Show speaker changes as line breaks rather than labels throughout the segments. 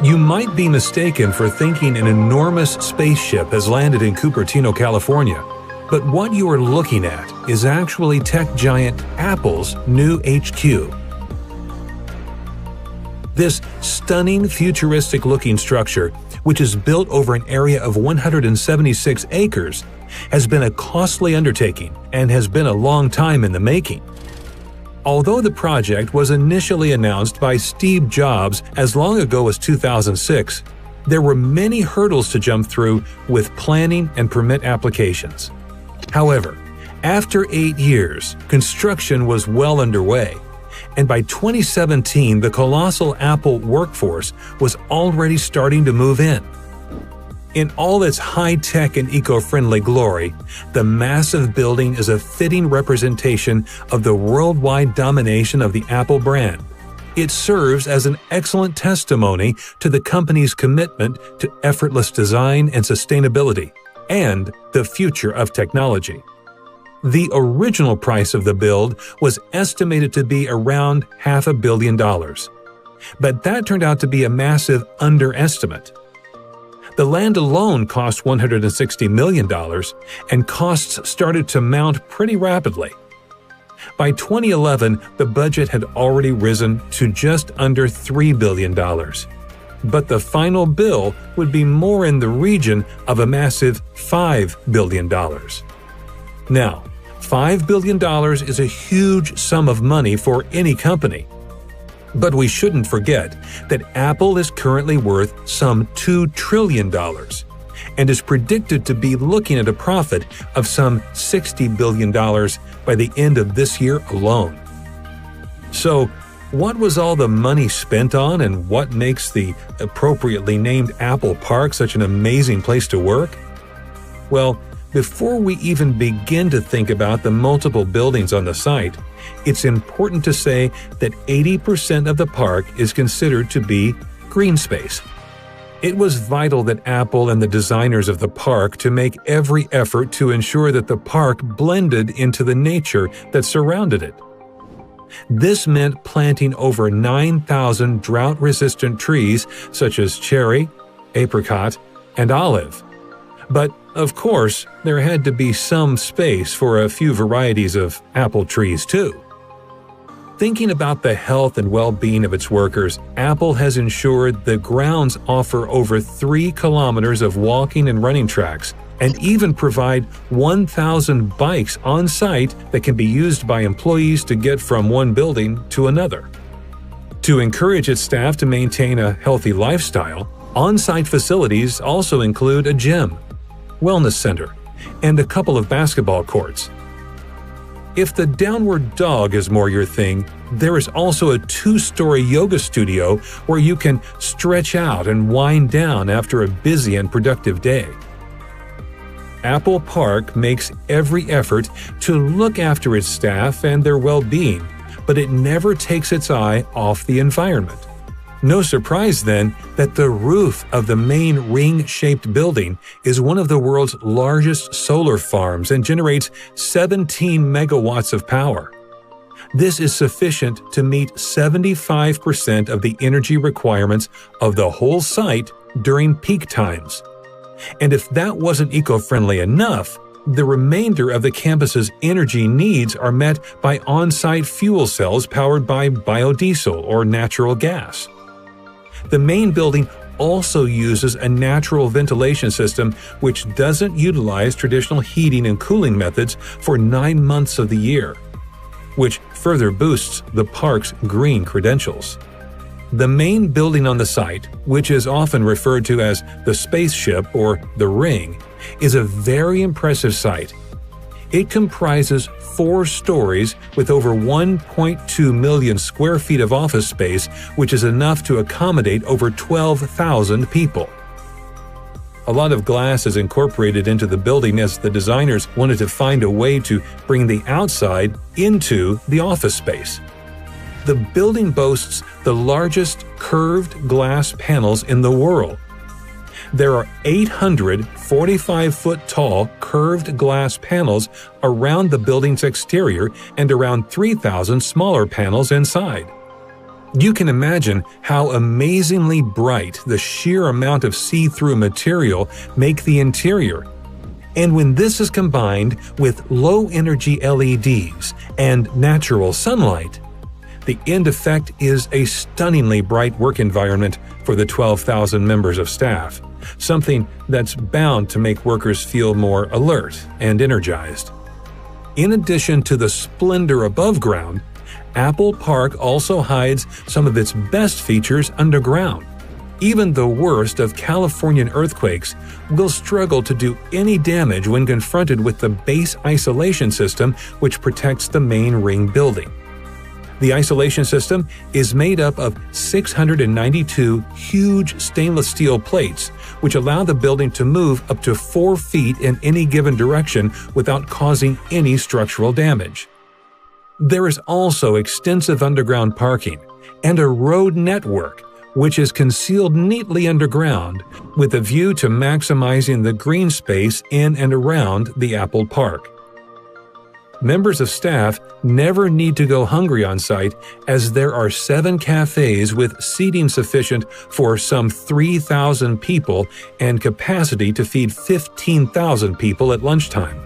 You might be mistaken for thinking an enormous spaceship has landed in Cupertino, California, but what you are looking at is actually tech giant Apple's new HQ. This stunning, futuristic-looking structure, which is built over an area of 176 acres, has been a costly undertaking and has been a long time in the making. Although the project was initially announced by Steve Jobs as long ago as 2006, there were many hurdles to jump through with planning and permit applications. However, after 8 years, construction was well underway, and by 2017 the colossal Apple workforce was already starting to move in. In all its high-tech and eco-friendly glory, the massive building is a fitting representation of the worldwide domination of the Apple brand. It serves as an excellent testimony to the company's commitment to effortless design and sustainability, and the future of technology. The original price of the build was estimated to be around $500 million, but that turned out to be a massive underestimate. The land alone cost $160 million, and costs started to mount pretty rapidly. By 2011, the budget had already risen to just under $3 billion. But the final bill would be more in the region of a massive $5 billion. Now, $5 billion is a huge sum of money for any company. But we shouldn't forget that Apple is currently worth some $2 trillion and is predicted to be looking at a profit of some $60 billion by the end of this year alone. So, what was all the money spent on, and what makes the appropriately named Apple Park such an amazing place to work? Well, before we even begin to think about the multiple buildings on the site, it's important to say that 80% of the park is considered to be green space. It was vital that Apple and the designers of the park to make every effort to ensure that the park blended into the nature that surrounded it. This meant planting over 9,000 drought-resistant trees such as cherry, apricot, and olive. But, of course, there had to be some space for a few varieties of apple trees, too. Thinking about the health and well-being of its workers, Apple has ensured the grounds offer over 3 kilometers of walking and running tracks, and even provide 1,000 bikes on site that can be used by employees to get from one building to another. To encourage its staff to maintain a healthy lifestyle, on-site facilities also include a gym, wellness center, and a couple of basketball courts. If the downward dog is more your thing, there is also a 2-story yoga studio where you can stretch out and wind down after a busy and productive day. Apple Park makes every effort to look after its staff and their well-being, but it never takes its eye off the environment. No surprise, then, that the roof of the main ring-shaped building is one of the world's largest solar farms and generates 17 megawatts of power. This is sufficient to meet 75% of the energy requirements of the whole site during peak times. And if that wasn't eco-friendly enough, the remainder of the campus's energy needs are met by on-site fuel cells powered by biodiesel or natural gas. The main building also uses a natural ventilation system which doesn't utilize traditional heating and cooling methods for 9 months of the year, which further boosts the park's green credentials. The main building on the site, which is often referred to as the spaceship or the ring, is a very impressive site. It comprises 4 stories with over 1.2 million square feet of office space, which is enough to accommodate over 12,000 people. A lot of glass is incorporated into the building as the designers wanted to find a way to bring the outside into the office space. The building boasts the largest curved glass panels in the world. There are 800 45-foot-tall curved glass panels around the building's exterior and around 3,000 smaller panels inside. You can imagine how amazingly bright the sheer amount of see-through material make the interior. And when this is combined with low-energy LEDs and natural sunlight, the end effect is a stunningly bright work environment for the 12,000 members of staff, something that's bound to make workers feel more alert and energized. In addition to the splendor above ground, Apple Park also hides some of its best features underground. Even the worst of Californian earthquakes will struggle to do any damage when confronted with the base isolation system which protects the main ring building. The isolation system is made up of 692 huge stainless steel plates, which allow the building to move up to 4 feet in any given direction without causing any structural damage. There is also extensive underground parking and a road network, which is concealed neatly underground with a view to maximizing the green space in and around the Apple Park. Members of staff never need to go hungry on site, as there are 7 cafes with seating sufficient for some 3,000 people and capacity to feed 15,000 people at lunchtime.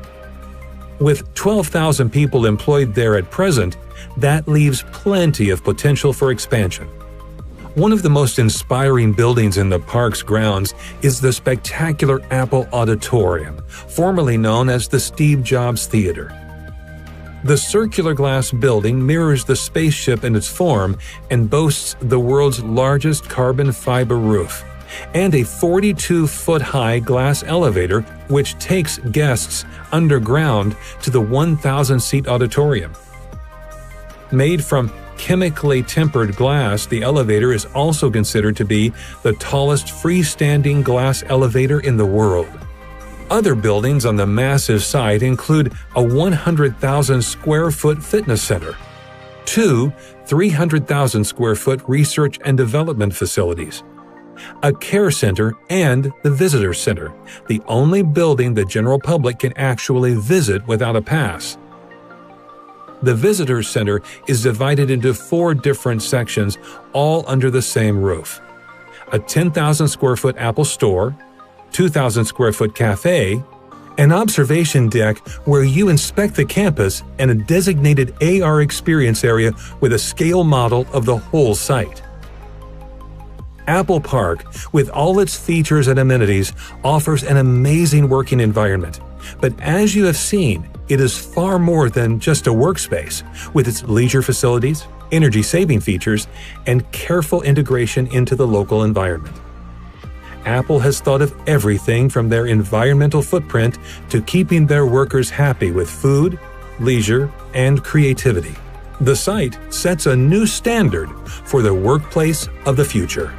With 12,000 people employed there at present, that leaves plenty of potential for expansion. One of the most inspiring buildings in the park's grounds is the spectacular Apple Auditorium, formerly known as the Steve Jobs Theater. The circular glass building mirrors the spaceship in its form and boasts the world's largest carbon fiber roof, and a 42-foot-high glass elevator which takes guests underground to the 1,000-seat auditorium. Made from chemically tempered glass, the elevator is also considered to be the tallest freestanding glass elevator in the world. Other buildings on the massive site include a 100,000-square-foot fitness center, 2 300,000-square-foot research and development facilities, a care center, and the visitor center, the only building the general public can actually visit without a pass. The visitor center is divided into 4 different sections, all under the same roof: a 10,000-square-foot Apple Store, 2,000-square-foot cafe, an observation deck where you inspect the campus, and a designated AR experience area with a scale model of the whole site. Apple Park, with all its features and amenities, offers an amazing working environment. But as you have seen, it is far more than just a workspace, with its leisure facilities, energy-saving features, and careful integration into the local environment. Apple has thought of everything from their environmental footprint to keeping their workers happy with food, leisure, and creativity. The site sets a new standard for the workplace of the future.